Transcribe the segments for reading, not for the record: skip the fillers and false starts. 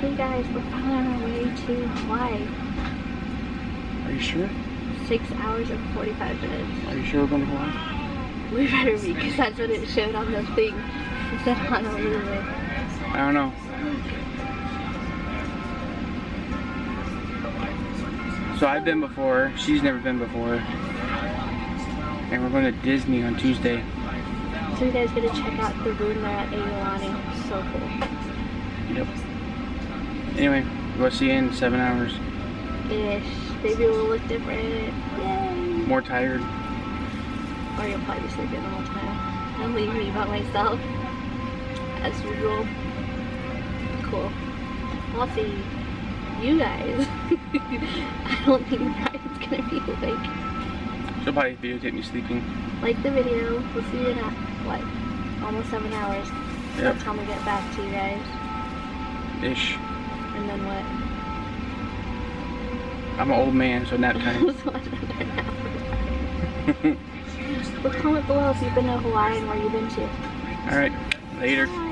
Hey guys, we're finally on our way to Hawaii. Are you sure? 6 hours and 45 minutes. Are you sure we're going to Hawaii? We better be, because that's what it showed on the thing. It said Honolulu. I don't know. So I've been before, she's never been before. And we're going to Disney on Tuesday. So you guys get to check out the room there at Aulani. So cool. Yep. Anyway, we'll see you in 7 hours. Ish. Maybe we'll look different. Yay! More tired. Or you'll probably be sleeping the whole time. And leave me by myself. As usual. Cool. I'll see you guys. I don't think Brian's gonna be awake. She'll probably videotape me sleeping. Like the video. We'll see you in what? Almost 7 hours. Yep. That's how we get back to you guys. Ish. And then what? I'm an old man, so nap time. Well, comment below if you've been to Hawaii and where you've been to. Alright, later. Bye.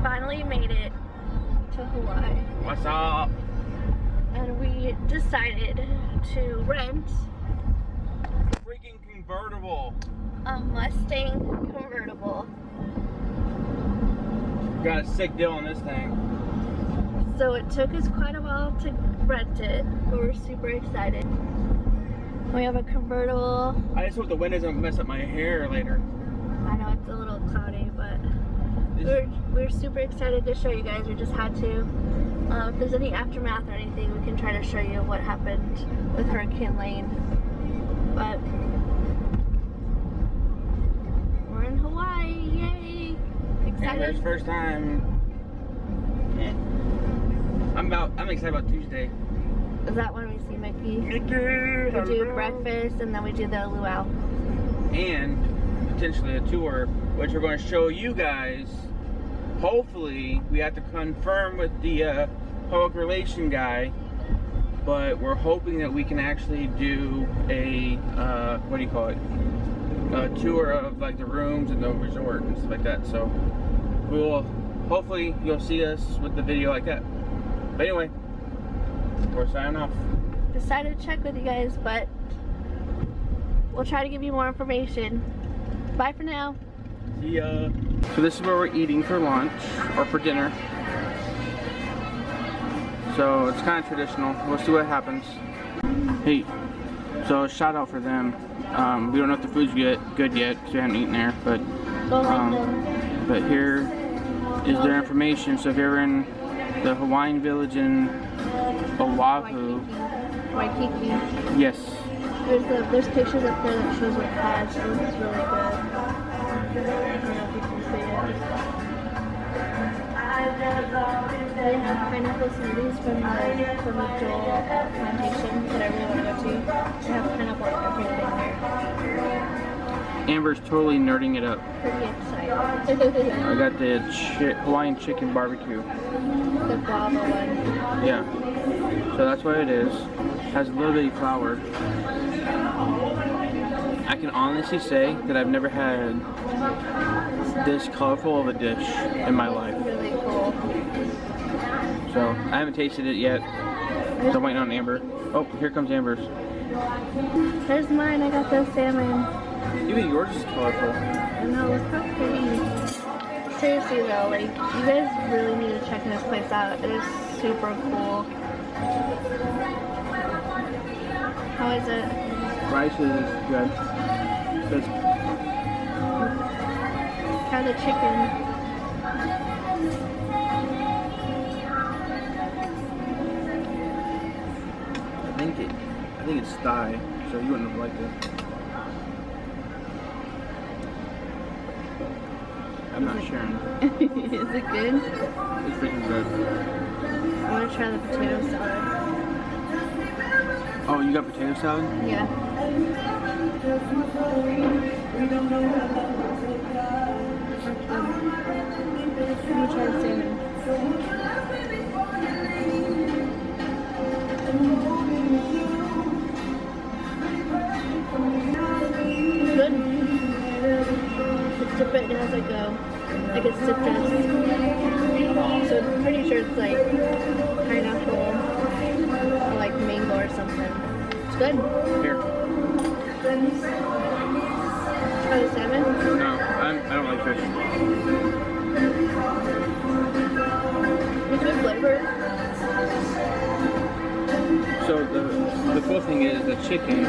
Finally made it to Hawaii. What's up? And we decided to rent Freaking convertible. a Mustang convertible. Got a sick deal on this thing. So it took us quite a while to rent it, but we're super excited. We have a convertible. I just hope the wind doesn't mess up my hair later. I know it's a little cloudy, but we're super excited to show you guys. We just had to. If there's any aftermath or anything, we can try to show you what happened with Hurricane Lane. But we're in Hawaii, yay! Excited? Amber's first time. I'm excited about Tuesday. Is that when we see Mickey? Mickey! We do breakfast and then we do the luau. And potentially a tour, which we're going to show you guys. Hopefully, we have to confirm with the public relation guy, but we're hoping that we can actually do a, what do you call it? A tour of like the rooms and the resort and stuff like that. So hopefully you'll see us with the video like that. But anyway, we're signing off. Decided to check with you guys, but we'll try to give you more information. Bye for now. See ya. So this is where we're eating for lunch, or for dinner. So it's kind of traditional. We'll see what happens. Hey, so shout out for them. We don't know if the food's good yet because we haven't eaten there, but Go like them. but here is their information. So if you're in the Hawaiian village in Oahu, Waikiki. yes. There's pictures up there that shows what pads. It looks really good. I don't know if you can see it. They have pineapple smoothies from the Joel plantation that I really want to go to. They have pineapple everything there. Amber's totally nerding it up. Pretty excited. I got the Hawaiian chicken barbecue. The guava one. Yeah. So that's what it is. Has a little bitty flour. I can honestly say that I've never had this colorful of a dish in my life. Really cool. So I haven't tasted it yet. So I'm waiting on Amber. Oh, here comes Amber's. There's mine. I got the salmon. Even yours is colorful. I know, look how pretty. Seriously though, like, you guys really need to check this place out. It is super cool. How is it? Rice is good. It's Try the chicken. I think it's thigh, so you wouldn't have liked it. I'm not sharing. Is it good? It's freaking good. I want to try the potato salad. Oh, you got potato salad? Yeah. Let me try the salmon. Good. It's different. It has like a citrus. So I'm pretty sure it's like pineapple or like mango or something. It's good. Here. Try the salmon. No, I don't like fish. It's good flavor. So the cool thing is the chicken.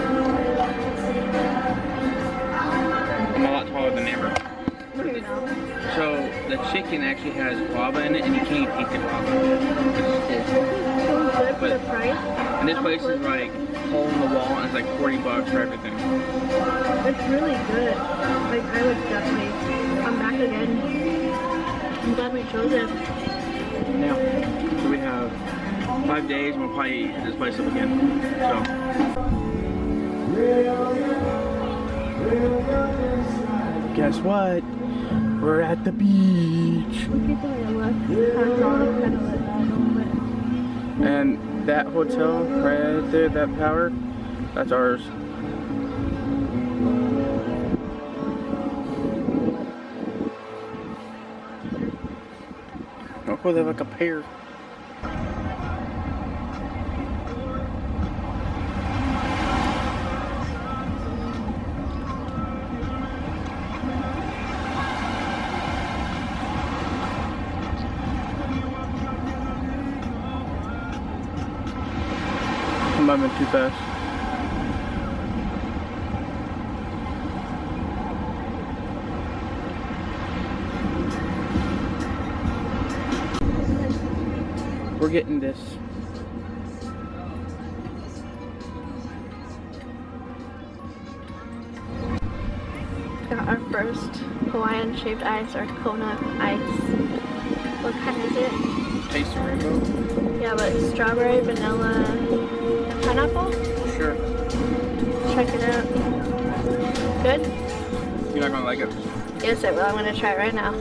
I'm a lot taller than Amber. Here now. So the chicken actually has guava in it, and you can't even taste the guava. It's cool. So good for the price. And this place is like hole in the wall, and it's like $40 for everything. It's really good. Like, I would definitely come back again. I'm glad we chose it. Now, so we have 5 days, and we'll probably hit this place up again. So. Guess what? We're at the beach. We keep going to look. Kind of let that a little bit. And that hotel right there, that tower, that's ours. Oh, they're like a pair. I might have been too fast. We're getting this. Got our first Hawaiian shaved ice or coconut ice. What kind is it? Taste the rainbow? Yeah, but strawberry, vanilla, and pineapple? Sure. Check it out. Good? You're not gonna like it. Yes, I will. I'm gonna try it right now.